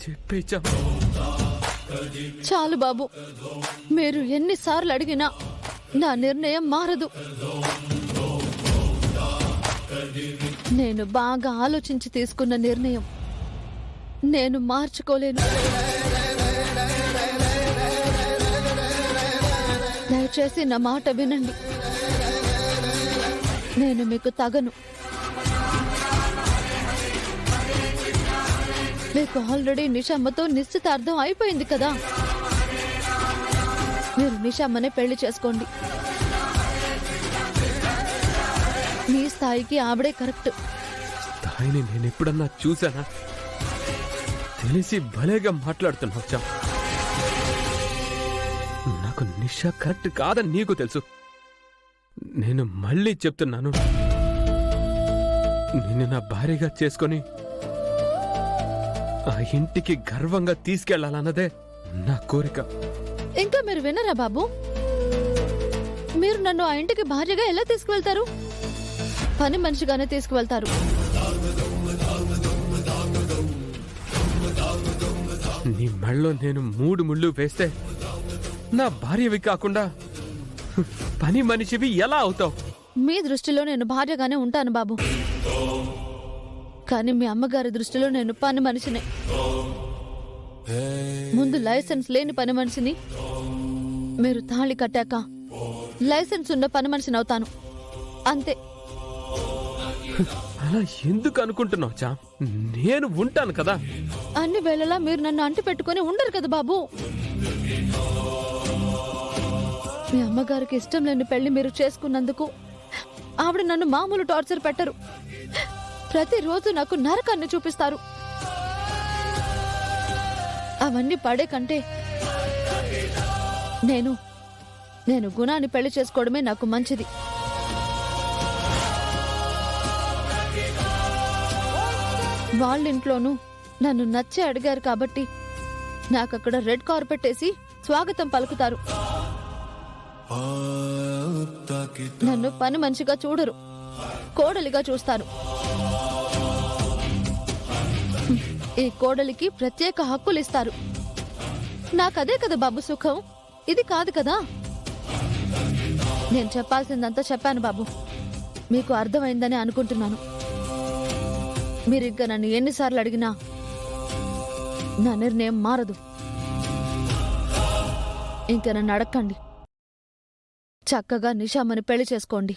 చెప్పేచ్చా. చాలు బాబు, మీరు ఎన్నిసార్లు అడిగినా నా నిర్ణయం మారదు. నేను బాగా ఆలోచించి తీసుకున్న నిర్ణయం నేను మార్చుకోలేను. దయచేసి నా మాట వినండి. నేను మీకు తగను. మీకు ఆల్రెడీ నిషమ్మతో నిశ్చితార్థం అయిపోయింది కదా. మీరు నిషమ్మనే పెళ్లి చేసుకోండి. మీ స్థాయికి ఆవిడే కరెక్ట్. స్థాయిని నేను ఎప్పుడన్నా చూసానా? తెలిసి భలేగా మాట్లాడుతున్నావు. నాకు నిషా కరెక్ట్ కాదని నీకు తెలుసు. నేను మళ్ళీ చెప్తున్నాను, నిన్ను నా భార్యగా చేసుకొని ఆ ఇంటికి గర్వంగా తీసుకెళ్లాలన్నదే నా కోరిక. ఇంకా మీరు వినరా బాబు? మీరు నన్ను ఆ ఇంటికి భార్యగా ఎలా తీసుకువెళ్తారు? పని మనిషిగానే తీసుకువెళ్తారు. నీ మెళ్ళలో నేను 3 ముళ్ళు వేస్తే నా భార్యవి కాకుండా పని మనిషివి ఎలా అవుతావు? మీ దృష్టిలో నేను భార్యగానే ఉంటాను బాబు, కానీ మీ అమ్మగారి దృష్టిలో నేను పని మనిషినే. ముందు లైసెన్స్ లేని పని మనిషిని, మీరు తాళి కట్టాక లైసెన్స్ ఉన్న పని మనిషిని అవుతాను, అంతే. అలా ఎందుకు అనుకుంటున్నావు చా? నేను ఉంటాను కదా. అన్ని వేళలా మీరు నన్ను అంటి పెట్టుకుని ఉండరు కదా బాబు. మీ అమ్మగారికి ఇష్టం లేని పెళ్లి మీరు చేసుకున్నందుకు ఆవిడ నన్ను మామూలు టార్చర్ పెట్టరు. ప్రతిరోజు నాకు నరకాన్ని చూపిస్తారు. అవన్నీ పడే కంటే నేను గుణాన్ని పెళ్లి చేసుకోవడమే నాకు మంచిది. వాళ్ళింట్లోనూ నన్ను నచ్చే అడిగారు కాబట్టి నాకక్కడ రెడ్ కార్పెట్ వేసి స్వాగతం పలుకుతారు. నన్ను పని మనిషిగా చూడరు, కోడలిగా చూస్తారు. ఈ కోడలికి ప్రత్యేక హక్కులు ఇస్తారు. నాకదే కదా బాబు సుఖం, ఇది కాదు కదా. నేను చెప్పాల్సిందంతా చెప్పాను బాబు, మీకు అర్థమైందని అనుకుంటున్నాను. మీరింకా నన్ను ఎన్నిసార్లు అడిగినా నా నిర్ణయం మారదు. ఇంకా నన్ను అడక్కండి. చక్కగా నిషామని పెళ్లి చేసుకోండి.